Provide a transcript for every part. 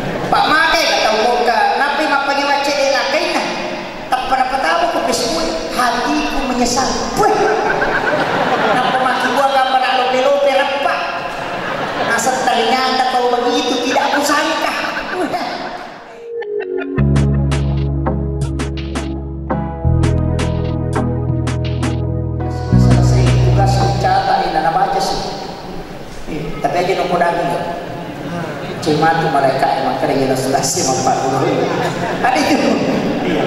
Pak makai kata muka, napi mapanya macet dia lakai nah. Tak pernah tahu ku besmui, hatiku menyesal. Wih, napa maki gua gambar lope-lope repak. Asal ternyata kau begitu tidak aku sangka. Selesai tugas mencatat ini nama aja sih. Tapi aja nomor daging ya. Cuma tuh mereka emang kerja ilustrasi 40. Ada itu. Iya.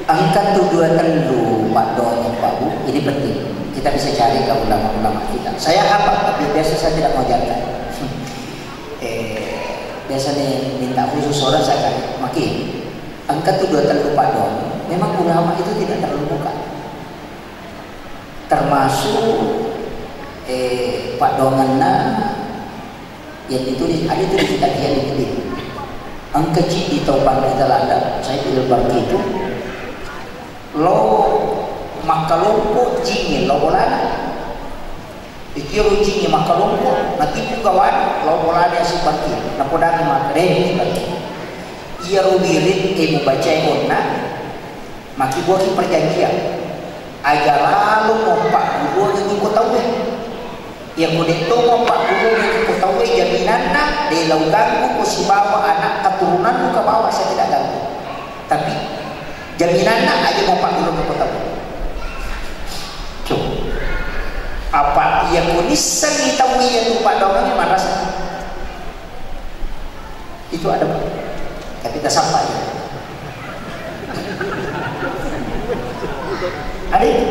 Angkat tuduhan dulu Pak Don Pak Bu, ini penting. Kita bisa cari ke ulama-ulama kita. Saya apa? Tapi biasa saya tidak mau jalan. Biasanya minta khusus orang saya kan makin. Angkat tuduhan dulu Pak Don. Memang ulama itu tidak terlalu buka. Termasuk Pak Donganna yang ditulis ada itu di kitab yang ditulis. Angkeci di topang di Telanda, saya pilih bagi itu. Lo makalompo jingi lo bolana. Ikiru jingi makalompo, nanti kawan lo bolana si bagi. Napodani makre bagi. Ia rubirit ibu baca onna, maki buat perjanjian. Agar lalu mompak guru yang ikut tahu yang kudet tu mompak guru yang ikut tahu jaminan nak dia lau ganggu ku si bawa anak keturunan ke bawah saya tidak ganggu, tapi jaminan nak aja mompak guru yang ikut tahu. Coba apa yang kunisan ditahu yang lupa dong maras itu ada tapi kita sampai ada itu.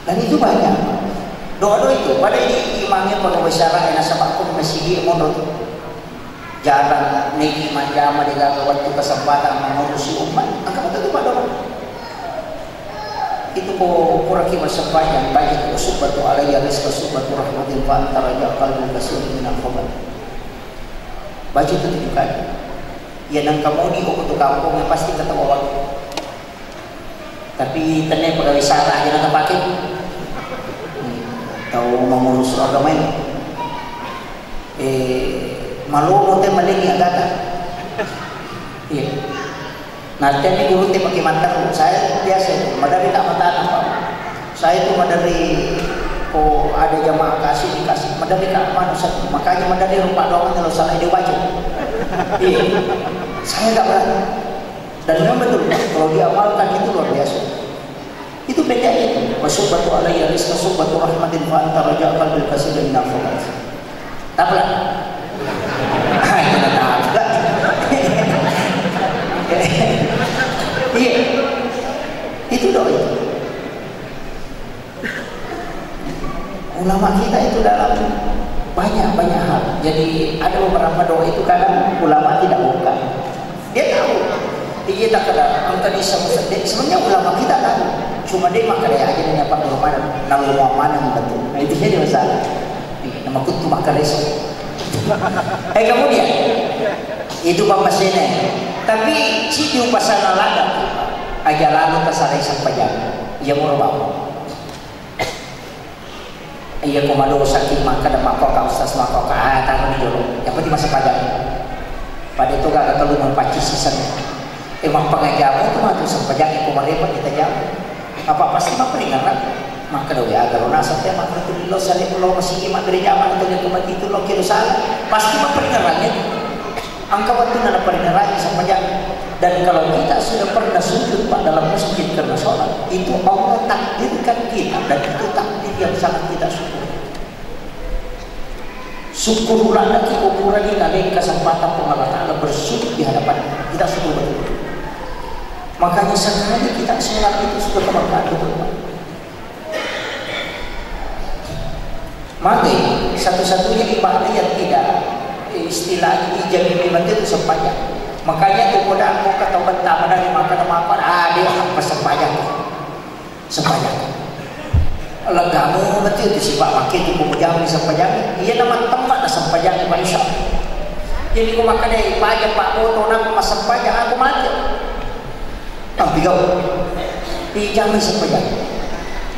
Dan itu banyak doa-doa itu pada ini imamnya pada masyarakat yang nasabakku masih menurut jalan negi manjama dengan waktu kesempatan mengurusi umat angkat itu pada doa itu kok kuraki masyarakat banyak usubatu alaiya rizqa subatu rahmatin fa antara jaqalul kasir minal khobar baca itu tunjukkan ya nang kamu di kok kampung yang pasti ketemu waktu tapi tenai pegawai salah aja nak pakai tahu mengurus agama ini malu mote malingi agata iya nanti ini guru teh pakai mantar saya biasa madari tak mantan apa saya itu madari oh ada jamaah kasih dikasih madari tak mana makanya madari rupa doang kalau salah dia baca iya saya tak berani dan memang betul kalau diamalkan itu luar biasa itu beda itu wasubatu alaiya rizqa subatu rahmatin fa anta raja'al bil kasir min al-fakat tabla kita tabla iya itu doa itu ulama kita itu dalam banyak hal jadi ada beberapa doa itu kadang ulama tidak buka dia tahu dia tak ada angka di sebenarnya ulama kita tahu cuma dia makan dia aja dengan apa mana nama mana betul nah itu jadi masalah nama kutu makan resep kemudian itu bapak sini tapi si upasana lada aja lalu kesarai sampai jam ia merubah iya komando sakit maka ada makoka ustaz makoka taruh dulu yang penting masa pajak pada itu gak perlu mempaci season emang pengajaran itu mah tuh sempajak itu merepot kita jauh apa pasti mah peringat maka doa agar nasa teh maka itu lo salih lo masih iman dari zaman atau yang kemati itu lo kira salah pasti mah peringatannya angka waktu nana peringatannya sempajak dan kalau kita sudah pernah sujud pak dalam masjid karena sholat itu Allah takdirkan kita dan itu takdir yang sangat kita syukurlah lagi ukuran ini ada kesempatan Allah Ta'ala bersujud di hadapan kita syukur betul makanya sekali kita sholat itu sudah keberkahan betul maka satu-satunya ibadah yang tidak istilah ijab iman itu sepanjang makanya itu pada aku kata bentang dari makan dia apa sepanjang legamu betul itu sifat makin itu pemujang di sepanjang iya nama tempat di sepanjang di Malaysia jadi aku makan dari pajak pak motor nak pas sepanjang aku mati tapi kau dijamin sepanjang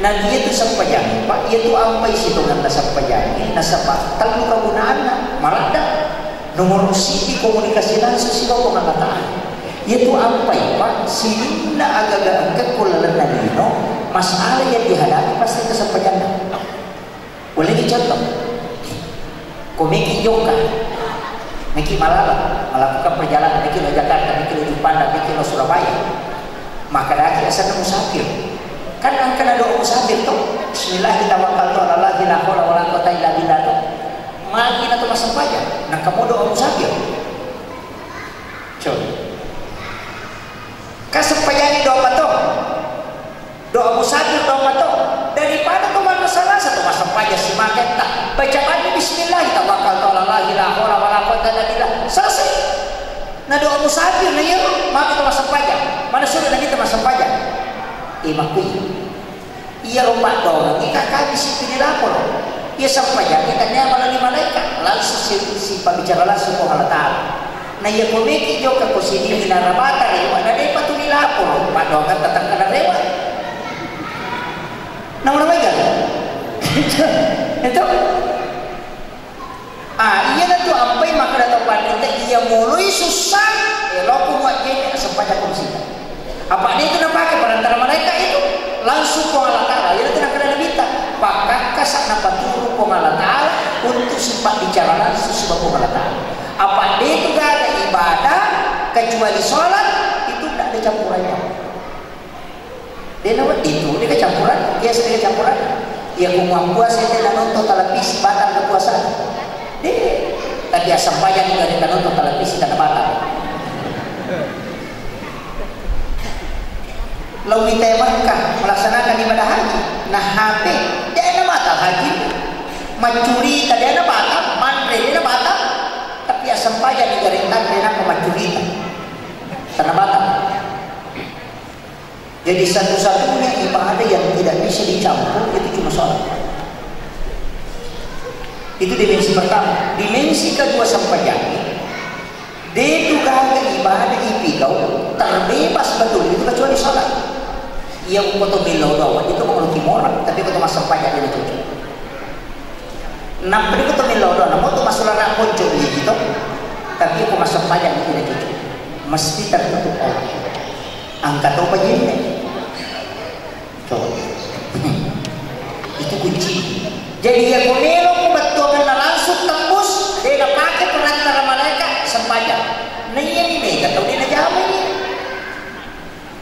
Nah dia tu sampajang Pak, dia tu ampai situngan na sampajang na sapat talu kagunaan malah dah nomor si komunikasi langsung si bawa pengataan. Dia tu ampai Pak, sini na agak-agak angkat kulalan na dino masalah yang dihadapi pasti ke sampajang. Boleh dicontoh, komiki Yoka, Miki Malala melakukan perjalanan Miki lo Jakarta, Miki lo Jepang, Miki lo Surabaya, maka lagi asal musafir. Kan angkat ada musafir tuh. Bismillahirrahmanirrahim. La haula wala quwwata illa billah. Magi na tuh masang pajak. Nah kamu doa musafir. Coba. Kasempayani doa apa tuh? Doa musafir doa apa tuh? Daripada tuh masalah satu masang pajak si makan tak. Baca aja Bismillah kita bakal tolak la haula wala quwwata illa billah. Selesai. Nah doa musafir nih ya, maka tuh masang pajak. Mana sudah nanti masang pajak? Makui iya rumah dong kita kami si pilih lapor ia sampai jadi tanya melalui malaikat langsung si pembicara langsung Allah Ta'ala. Nah ia komiki juga ke sini minarabata lewat ada patu dilapor pak dong kan tetap kena lewat nama kan itu iya dah tu ampai maka datang pada ia mulai susah loku buat jadi sampai jatuh musibah. Apa dia kena pakai perantara mereka itu langsung ke Allah Ta'ala. Ia kena kena minta pakak kasak nampak turun ke Allah Ta'ala untuk sempat bicara langsung sebab Allah Ta'ala. Apa dia itu gak ada ibadah kecuali sholat itu tidak ada campurannya. Dia nampak itu dia kecampuran, dia sendiri campuran. Ia kumang puasa dia nonton televisi batal kekuasaan. Dia tadi asam payah juga dia nonton televisi karena batal. Lalu kita Mekah melaksanakan ibadah haji. Nah HP dia ada batal haji, mencuri tadi ada batal, mantre dia ada batal, tapi asam pajak di garintan dia nak mencuri karena batal. Jadi satu-satunya ibadah yang tidak bisa dicampur itu cuma sholat. Itu dimensi pertama. Dimensi kedua sampajak dia juga ibadah ipikau terbebas betul itu kecuali sholat. Ia foto belo doang itu mengeluki orang tapi foto masuk pajak dia cocok. Nampak foto belo doang, namun tu masuk anak ponco gitu. Tapi aku masuk pajak dia tidak cocok. Mesti tertutup orang. Angkat apa jadi? Coba. Itu kunci. Jadi ia komelo ku betul kena langsung tembus dia pakai perantara malaikat sempajak. Nah ini kata dia nak jawab ini.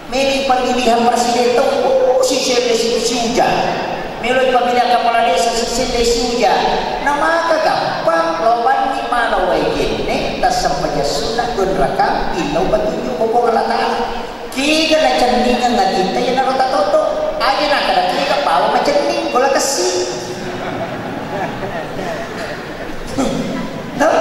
Milih pemilihan presiden itu, si hujan. Milih pemilihan kepala desa si hujan. Nama gampang, lawan ni mana wajib ni, tak sampai sunat dan rakam, ilau batuju bopong Allah Ta'ala. Kita nak cendingan dengan kita yang nak rotak toto. Aja nak kada kita bawa macam ni, bola kasih. Tahu?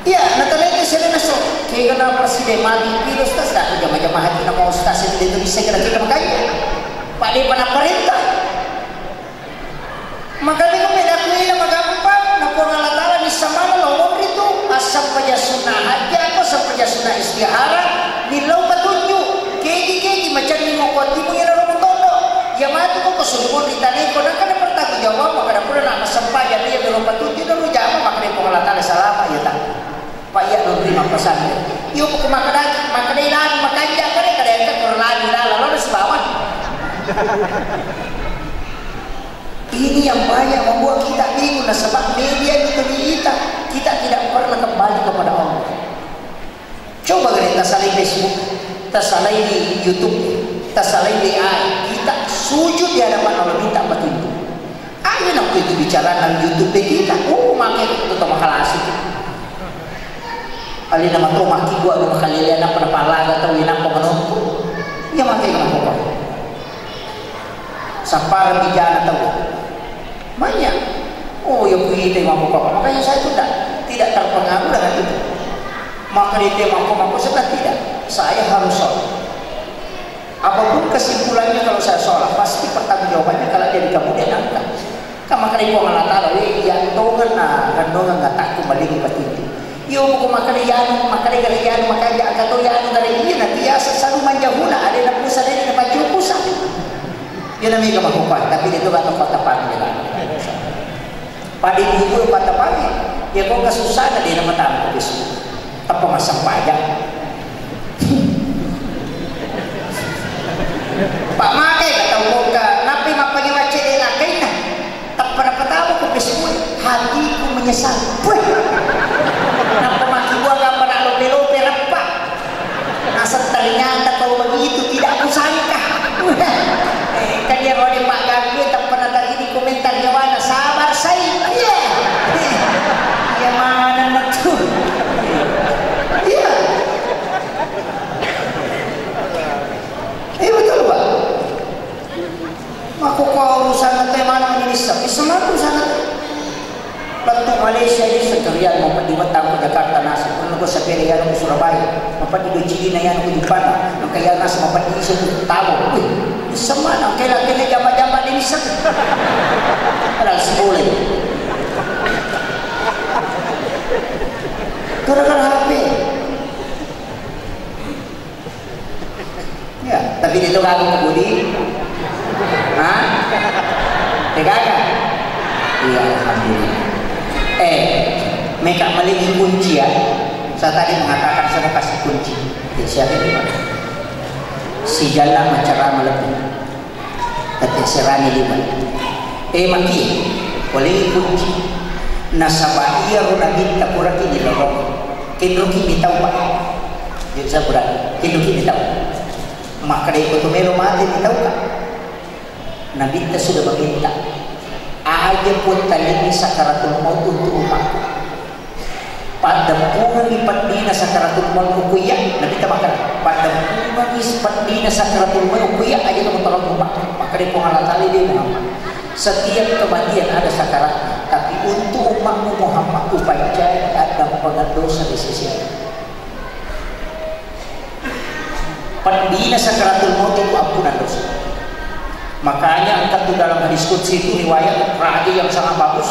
Ya, natanya saya nak sok. Kaya kena presiden mati virus tas dah jam-jam haji nak mau stasiun di Indonesia kena kita makanya. Pak dia pernah perintah. Makanya kami dah kuih nama gampang. Nak Allah Ta'ala di sama lawang itu asam saja sunnah haji atau asam saja sunnah istihara nilau petunjuk. Kegi macam ni mau kotimu yang lalu mentono. Yang mana tu kau kesulitan ditanya kau nak kena bertanggung jawab maka dah pernah nak sampai jadi yang belum petunjuk dan lu jawab maka dia Allah Ta'ala salah ya tak. Pak ya memberi pesan dia. Yuk ke maka dia hilang maka dia mereka dia terlari lalu di bawah. Ini yang banyak membuat kita bingung sebab media itu kita tidak pernah kembali kepada Allah. Coba kita saling Facebook, kita saling di YouTube, kita saling di AI, kita sujud di hadapan Allah minta petunjuk. Ayo nak itu bicara tentang YouTube kita, makai itu mahal asik. Ali nama tu maki gua dua kali lihat apa pala atau winang pemenungku, ya makai kenapa kok? Sapar bijana tahu banyak. Oh ya punya mampu apa? Makanya saya itu tidak terpengaruh dengan itu. Maka dia mampu saya tidak. Saya harus sholat. Apapun kesimpulannya kalau saya sholat pasti pertanggungjawabannya kalau dia kemudian angkat. Kan makanya gua Allah Ta'ala yang dongan nggak takut balik petunjuk. Yo ko makaliyan makaya kato yan dari iya na tiasa sa manjahuna ada na pusa dari na pajupusa. Yun na may kamakupan tapi dito ka patapang nila. Padi dito patapang ya kung kasusana di na matang ko bisu. Tapos masampaya. Pak Make kataw ka napi mapangiwache di lakay na. Tapos napatawa ko bisu hatiku menyesal. Kenapa makibuang gak pernah lope-lope repak asal ternyata kalau begitu tidak aku sangka kan dia kalau Pak Gagu tak pernah tadi di komentarnya mana sabar saya ya mana betul iya betul Pak aku kau urusan nanti mana Indonesia bisa mana urusan nanti Bantu Malaysia ini sekalian di Batang ke Jakarta nasi, menunggu seperian ke Surabaya, di Dojili na yan ke Jepang, ang kaya nasi di isu tahu, sama nang kailangan jamba-jamba di bisa, padahal seboleh, gara-gara HP, ya, tapi itu kamu kebudi, Tegakkan, iya alhamdulillah. Mereka melihat kunci ya. Saya tadi mengatakan saya kasih kunci. Siapa itu? Si jalan macara melepuh. Tapi serani lima. Maki boleh kunci. Nasabah iya runa minta kurang ini loh. Kendruki minta ubah. Jadi saya kurang. Kendruki minta. Maka dia ikut melo mati minta ubah. Nabi kita sudah meminta. Aja pun tali sakaratul maut untuk umatku. Pada pungan ipat dina sakaratul maut ukuya, Nabi kita makan. Pada pungan ipat dina sakaratul maut ukuya aja kamu tolong umatku. Maka dia pungan tali dia Muhammad. Setiap kematian ada sakarat, tapi untuk umatmu Muhammad upaya ada pengadosa di sisi Allah. Pada dina sakaratul maut itu ampunan dosa. Makanya angkat tuh dalam hadis qudsi itu riwayat raja yang sangat bagus.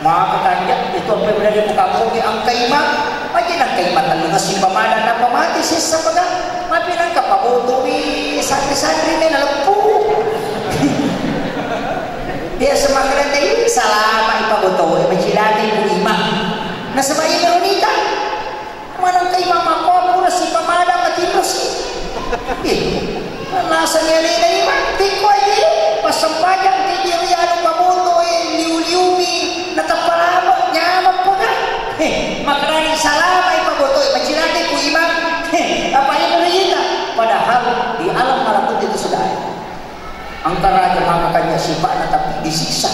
Maka katanya itu apa yang berada di muka bumi angka imam, aja nang kaimatan lu ngasih pamadan apa mati sisa pada, mapi nang kapabuto ni santri-santri ni nalempuh. Dia semakin tadi salama ipabuto, macilati bu imam. Nasabay meronita, manang kaimam ako muna si pamadan mati terus. Nasa niya rin tiko aja pasampajan kejirian pamuto liu-liumi natapalama nyaman po na makarani salama ipabuto macilate ku imam apa yang berita padahal di alam malakut itu sudah ada angkara mengangkatnya sifat tapi disiksa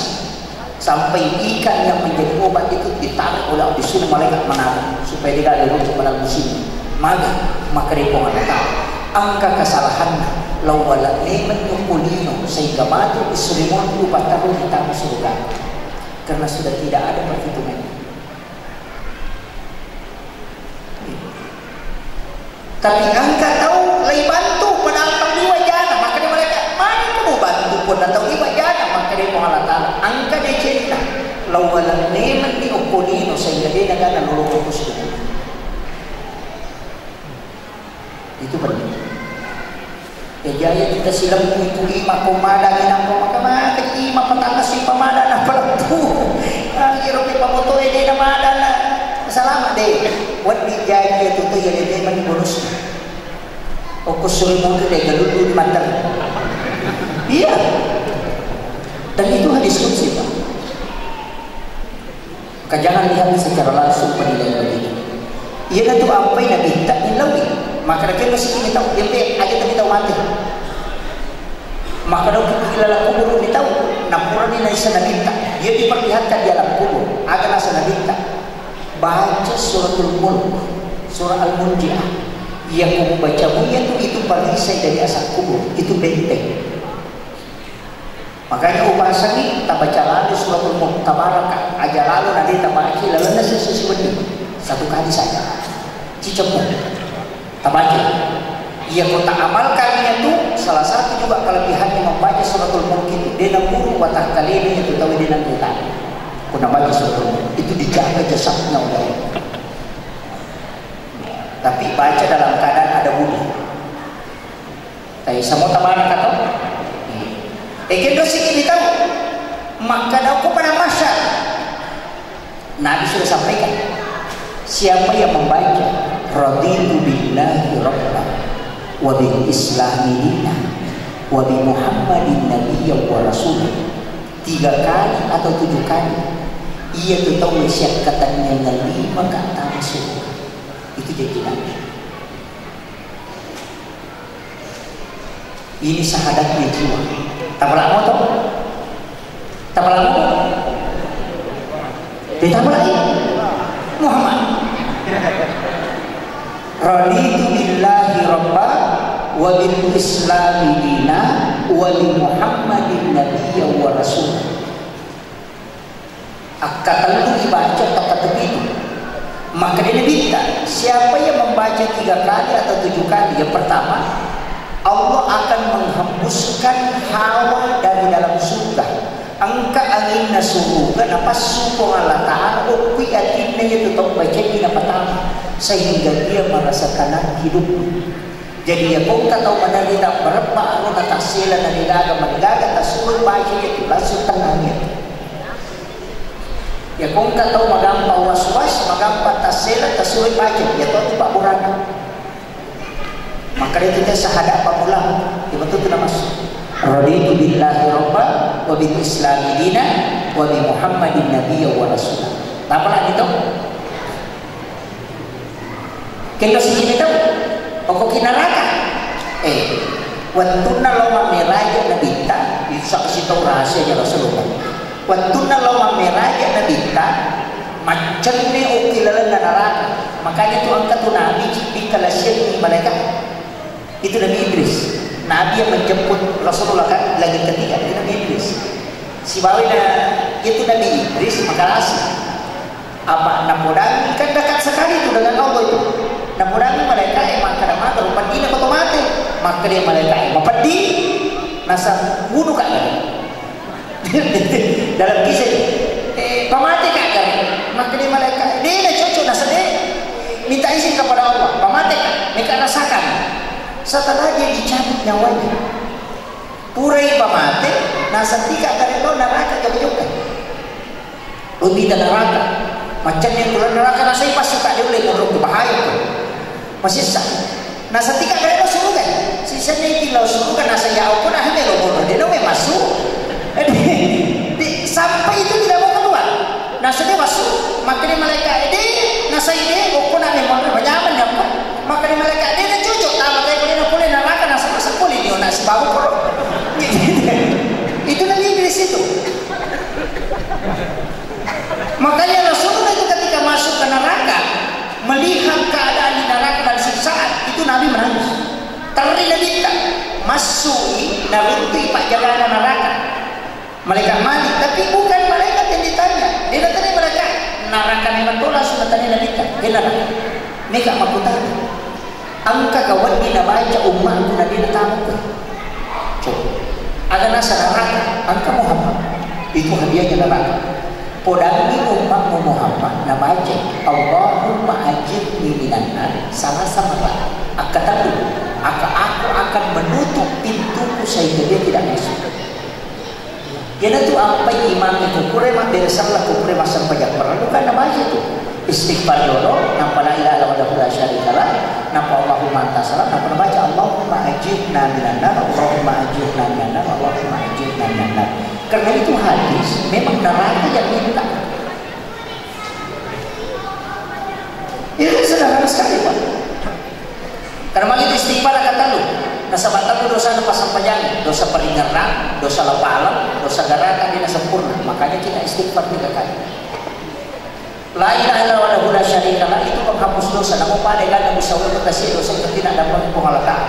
sampai ikan yang menjadi obat itu ditarik oleh disuruh malaikat menarik supaya tidak ada untuk menang musim maka dia pun tahu angka kesalahan lawala neman yukulino sehingga mati isrimon 4 tahun di tanah surga karena sudah tidak ada perhitungan. Tapi angka tahu lagi bantu pada angka di wajana makanya mereka mana kamu bantu pun atau di wajana maka dia Allah Ta'ala angka dia cerita lawala neman yukulino sehingga dia negara lulung surga itu penting. Jaya kita silam itu 5 pemada ginang maka lima petang si pemada na pelepuh ang iropi pamoto ini na mada na salamat deh buat dijaya itu tuh ya dia mani bonus o kusuri mo deh galulun mantan iya dan itu hadis qudsi Pak maka jangan lihat secara langsung penilaian begitu iya kan tuh apa yang kita nilawi maka kita mesti kita tahu dia aja kita tahu mati maka daw kilala kubur ni tahu nampura ni nasa nabinta dia diperlihatkan di alam kubur agar nasa nabinta baca suratul mulk surah al-munjiah yang kamu baca itu perisai dari asap kubur itu benteng makanya ubahasa ni tak baca lalu suratul mulk tabaraka aja lalu nanti tabaraki lalu nasa sesuatu satu kali saja cicapun tabaca ia kota amalkan itu salah satu juga kelebihannya membaca suratul mulk itu dia namburu watah kali ini itu tahu dia nanti kuna baca suratul mulk itu dijaga jasadnya oleh tapi baca dalam keadaan ada budi. Kayak semua tabaran kata. Kendo sikit tahu. Maka aku pada masa Nabi sudah sampaikan, siapa yang membaca raditu billahi rabba wa bil islami dinna wa bi muhammadin nabiyyan wa rasulah 3 kali atau 7 kali, ia tu tahu syahkatannya yang 5 kata masuk. Itu jadi Nabi. Ini syahadatnya jiwa. Tak pernah mau tahu? Tak pernah mau? Ditambah lagi Muhammad. Raditu billahi rabba wa bil islami dina wa li muhammadin nabiyyan wa rasulah. Kata lu dibaca tak begitu. Maka dia minta siapa yang membaca 3 kali atau 7 kali, yang pertama Allah akan menghembuskan hawa dari dalam surga. Angka angin nasuruga napa suku Allah Ta'ala ukwi atinnya itu tahu baca di pertama sehingga dia merasakan hidup. Jadi ya kung kataw manalita berapa ano natasila na nilaga manilaga tasulong baca itu langsung tenangnya. Ya kung kataw magampa waswas magampa tasila tasulong baca ya tahu pak burana. Maka dia tidak sahada apa pulang dia betul tidak masuk. Raditu billahi rabba wa bil islami dina wa bi muhammadin nabiyyan wa rasulah. Apa lagi itu? Kita sini itu pokok kinaraka. Wantuna loma meraja nabita bisa kasih tahu rahasianya Rasulullah. Wantuna loma meraja nabita macam ni ukilalan neraka. Makanya tu angkat tu Nabi di kalasya ni malaikat. Itu Nabi Idris. Nabi yang menjemput Rasulullah kan lagi ketiga itu Nabi Idris. Si bawina itu Nabi Idris maka asli. Apa namudan kan dekat sekali itu dengan Allah itu. Namudan mereka emang kadang-kadang rupa ini atau mati. Maka dia mereka emang pedih nasa bunuh kan dalam kisah ini. Pamati kan maka dia mereka dia cocok nasa dia minta izin kepada Allah. Pamati kan mereka rasakan. Setelah dia dicabut nyawanya purai pamate nasa 3 kali lo neraka kebujukan lebih dari neraka macam yang keluar neraka nasa pas suka dia boleh nguruk bahaya tu masih sah nasa 3 kali lo surga sisanya itu lo surga nasa jauh pun akhirnya lo nguruk dia lo masuk sampai itu tidak mau keluar nasa dia masuk maka dia malaikat nasa ini pun ada yang banyak maka dia malaikat dia cucuk tamat boleh neraka nasa masa boleh dia nak sebab itu Nabi Idris itu. Makanya Rasulullah itu ketika masuk ke neraka melihat keadaan di neraka dan siksaan itu Nabi menangis. Teri Nabi tak masuk narunti pak jaga neraka. Malaikat malik tapi bukan malaikat yang ditanya. Dia datang mereka neraka memang tolak sudah tanya Nabi tak. Dia neraka. Mereka maku tanya. Angka kawan dia baca umat Nabi datang ke. Coba. Ada nasa neraka, angka Muhammad. Itu hadiahnya neraka. Podami umat Muhammad na baca Allahumma ajirni minan nar salah sama lah. Kata tu, aku akan menutup pintuku sehingga dia tidak masuk. Yana tu apa imam itu kurema bersalah kurema sampai perlu kan na baca tu. Istighfar dulu, nampak la ilaha illallah wa la syarika lah, nampak Allahumma anta salam, nampak baca Allahumma ajirna minan nar, Allahumma ajirna minan nar, Allahumma ajirna minan nar. Karena itu hadis memang neraka yang minta. Itu sederhana sekali Pak. Karena begitu istighfar kata lu, nasabatan lu dosa lepas sampajang, dosa peringaran, dosa lepalam, dosa garakan dia sempurna. Makanya kita istighfar 3 kali. La ilaha illallah wa la syarika lah itu menghapus dosa. Namun pada kan bisa berkasih dosa tidak dapat penghalakan.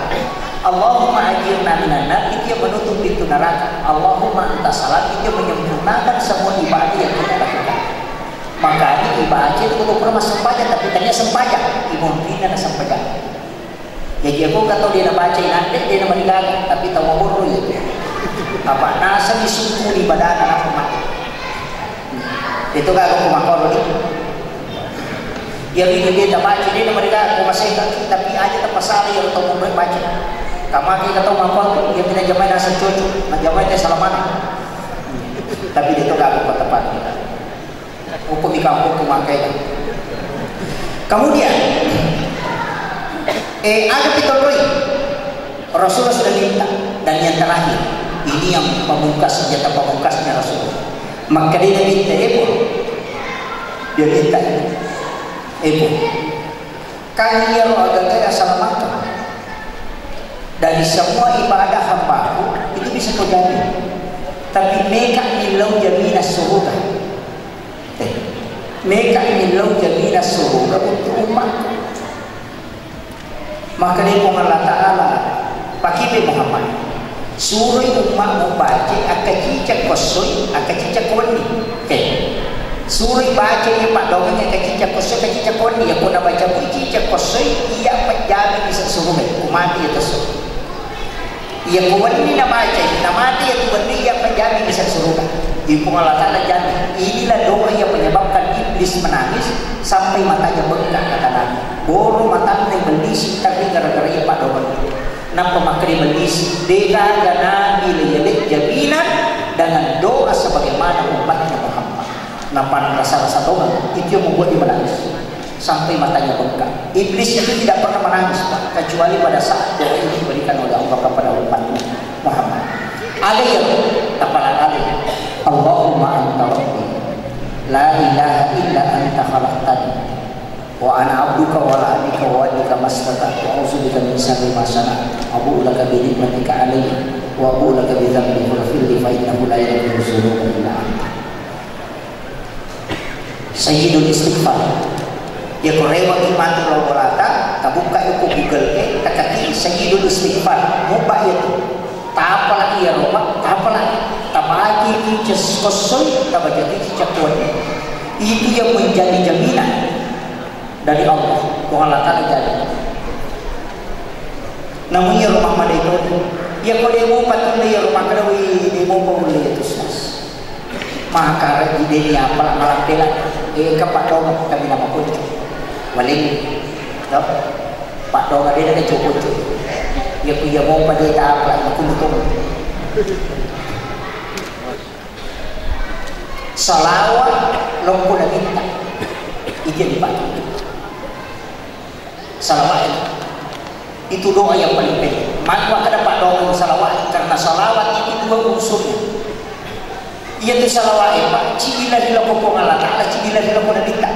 Allahumma ajirna minan nar itu yang menutup pintu neraka. Allahumma anta salam itu yang menyempurnakan semua ibadah yang kita lakukan. Maka ini ibadah itu untuk pernah sempajang tapi tanya sempajang imumkin ada sempajang. Jadi aku kata dia nak baca nanti dia nak meninggalkan tapi tahu bodoh itu. Apa nasa disuku di badan anak umat. Itu kan aku makor ini. Ya dia tak baca dia mereka masih tapi aja tak pasal ya atau mau baca. Kamu kita tahu apa dia tidak jamai nasa cucu, jamai dia salaman. Tapi dia tu gak aku tepat kita. Hukum di kampung kumakai. Kemudian ada pitoloi Rasulullah sudah minta, dan yang terakhir ini yang pamungkas, senjata pamungkasnya Rasulullah. Maka dia minta dia minta kalian agak assalamualaikum dari semua ibadah hambaku itu bisa terjadi, tapi mereka nilau jaminas surga, mereka nilau jaminas surga untuk umat. Maka dia Allah Ta'ala pakai Muhammad suruh umat membaca akan cicak kosoi akan cicak koni. Suruh baca ni pak dongeng yang kecicak koni yang kena baca pun cicak kosoi ia menjadi bisa suruh mati itu ia koni nak baca nak mati itu benda yang menjadi bisa suruh di Allah Ta'ala jadi inilah doa yang menyebabkan iblis menangis sampai matanya bengkak kata Nabi. Boro matanya belisik tapi gara-gara ia pak dongeng nampak makri belisik deka dan Nabi leyelek jaminan dengan doa sebagaimana umatnya Muhammad. Nampak rasa-rasa doa itu yang membuat dia menangis sampai matanya bengkak. Iblis itu tidak pernah menangis kecuali pada saat doa ini diberikan oleh Allah kepada umatnya Muhammad. Ada yang apalagi Allahumma anta rabbi la ilaha illa anta khalaqtani wa ana abduka wa la abika wa adika mastata'tu a'udzubika min syarri ma sana'tu abu'u laka bi ni'matika alayya wa abu'u laka bi dhanbi faghfirli fa innahu la yaghfiru dzunuba illa anta. Sayyidul istighfar ya korewa kimati lo bolata tabuka yuko Google takati sayyidul istighfar mubah itu tak apa lagi ya Roma tak apa lagi tabaki kicis kosoi tabaja kicis kuat itu yang menjadi jaminan dari Allah Allah Ta'ala jadi. Namun ya rumah mana itu ya kalau dia mau patut ya rumah kada dia mau boleh itu sas maka ide dia apa malam bela kepak dong kami nama pun balik pak dong ada yang cukup ya punya mau pada apa aku betul salawat lompo na minta itu dipakai salawat itu doa yang paling penting. Maka kada pak doa salawat karena salawat itu dua unsurnya. Ia tu salawat pak cila dilakukan Allah Ta'ala cila dilakukan kita.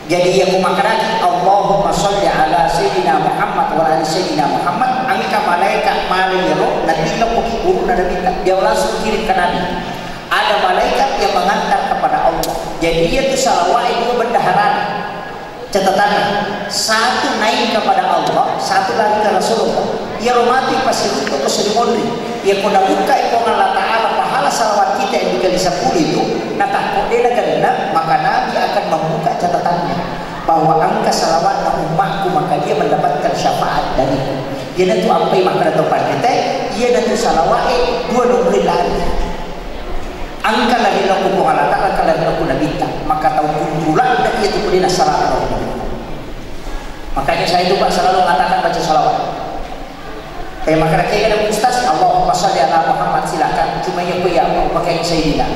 Jadi yang kumakan Allahumma sholli ala sayyidina Muhammad wa ala sayyidina Muhammad angka malaikat malaikat nanti lakukan guru nada minta dia langsung kirim ke Nabi. Ada malaikat yang mengantar kepada Allah. Jadi ia tu salawat itu bendaharaan. Catatan satu naik kepada Allah, satu lagi ke Rasulullah. Ia romati pasti untuk keserimoni. Ia kena buka itu Allah Ta'ala pahala salawat kita yang dikali 10 itu. Nah takut dia nak maka Nabi akan membuka catatannya bahwa angka salawat umatku maka dia mendapatkan syafaat dariku. Ia nanti apa yang maka datang kita. Ia nanti salawat dua nomor lagi. Angka lagi laku Allah Ta'ala kalau laku Nabi maka tahu kumpulan dan ia tu boleh nasara Allah. Makanya saya itu Pak selalu mengatakan baca salawat. Maka rakyat ada ustaz Allahumma sholli ala Muhammad silakan cuma yang punya mau pakai sayyidina.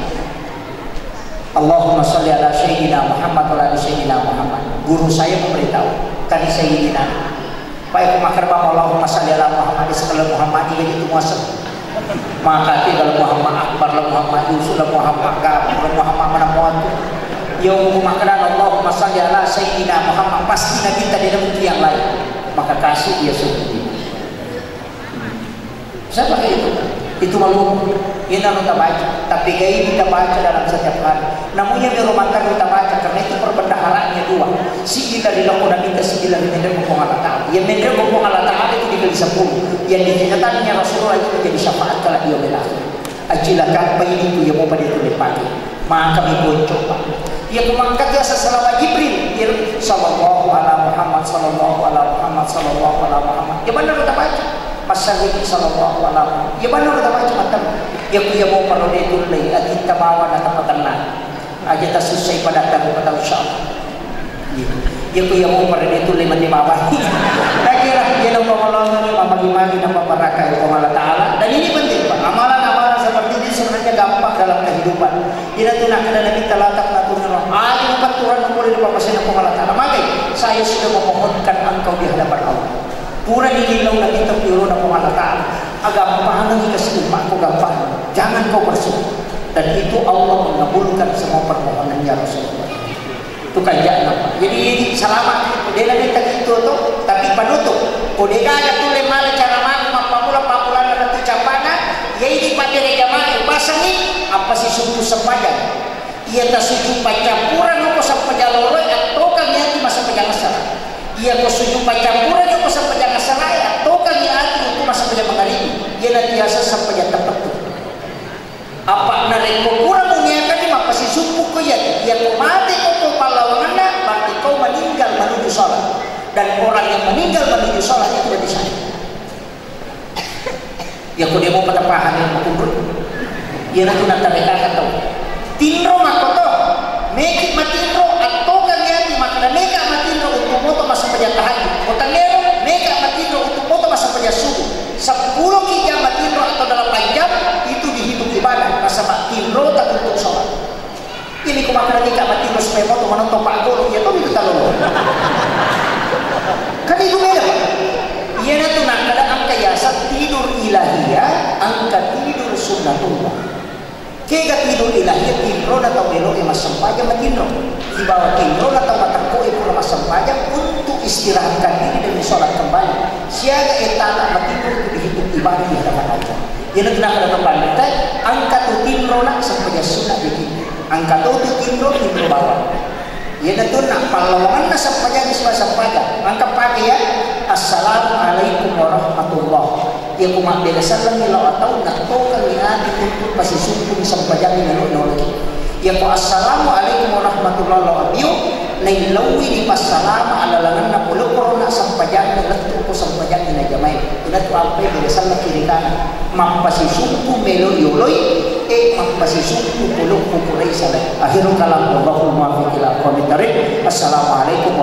Allahumma sholli ala sayyidina Muhammad wa ala sayyidina Muhammad. Guru saya memberitahu tadi sayyidina. Pak aku makar bapak Allahumma sholli ala Muhammad sekali Muhammad itu muasab. Maka kalau Muhammad Akbar la Muhammad Yusuf la Muhammad Gabur la Muhammad mana muatu yang makanan Allahumma sholli ala sayyidina Muhammad pasti Nabi tadi ada bukti yang lain maka kasih dia suruh saya pakai itu malu ini harus kita baca tapi gaya kita baca dalam setiap hari namun yang diromankan kita baca karena itu perbendaharannya dua si kita dilakukan kita si kita dimendir ngomong Allah Ta'ala yang mendir ngomong Allah Ta'ala itu dikali 10 yang dikatakannya Rasulullah itu menjadi syafaat kalau dia berakhir ajilakan bayi itu yang mau pada itu dipakai maka kami pun coba ia mengangkat jasa salawat Jibril dia sallallahu ala Muhammad sallallahu ala Muhammad sallallahu ala Muhammad ya benar kita baca Masyarakat sallallahu alaihi wasallam. Ya benar kita baca macam ya punya mau perlu ditulai kita bawa dan tempatan lah. Aja tak susah pada tahu pada insyaallah. Ya ko yang mau pada itu lima bawah. Kira dia nak mengolong magi-magi nama baraka Allah Taala. Dan ini penting Pak. Amalan-amalan seperti ini sebenarnya gampang dalam kehidupan. Dia tu nak kena kita latak lakukan ayo paturan boleh dipapasin Allah Taala. Maka saya sudah memohonkan engkau di hadapan Allah. Pura dihilau na kita piuro na Allah Taala. Agampang lagi kasih aku gampang. Jangan kau bersyukur. Dan itu Allah mengabulkan semua permohonannya Rasulullah. Itu kajian apa? Jadi selamat. Dia nak minta itu tu, tapi penutup. Kode gaya tu lemah cara mana pamula dan tu capana. Ia ini pada jamaah pasang ni apa sih suku sempadan? Ia tak suku pacampuran apa sempadan loroi atau kami hati masa pajang masalah. Ia ko suku pacampuran apa sempadan masalah atau kami hati itu masa pajang mengalami. Ia nanti asa sempadan tempat tu. Apa nareko kurang menyiapkan ni apa sih suku ko ya? Ia ko mati ko pahlawan anda, berarti kau meninggal menuju sholat. Dan orang yang meninggal menuju sholat itu tidak bisa. Ya kau dia mau pada paham yang berkumpul. Ia nanti mereka akan tahu. Tinro makoto, mekik matinro atau kalian makna meka matinro untuk moto masa penjatahan. Motanero meka matinro untuk moto masa penjasuh. 10 jam matinro atau dalam jam itu dihitung ibadah. Masa matinro tak untuk sholat. Ini kau makan lagi kat mati supaya moto menonton Pak Guru. Ya tahu itu tahu. Kan itu beda Pak. Ia nanti nak ada angka yasa tidur ilahiyah, angka tidur sunnatullah. Kega tidur ilahiyah tidur atau belok yang masam pajak matinro. Di bawah tidur atau matakoi pula masam pajak untuk istirahatkan diri dan sholat kembali. Siaga etala matinro itu dihitung ibadah di hadapan Allah. Ia nanti nak ada kembali. Angka tu tidur nak sampai sunnah begitu. Angka tu timbro bawah. Ya tu nak pahlawan na sampajan iswa sampajan. Angka pagi ya. Assalamualaikum warahmatullah. Ya kumak belasan lang nila atau nak to kang ihati untuk pasi sumpung sampajan ni no lagi. Ya ko assalamualaikum warahmatullah wabarakatuh. Nailawi di passalama ala langan na pulo corona sampajan ni letu ko sampajan ni na jamay. Ina tu alpe belasan lang kiri kanan. Mapasi sumpung melo yoloy mapasisuku puluk pupulay salat. Akhirul kalam wallahul muwaffiq ila aqwamit thariq. Assalamualaikum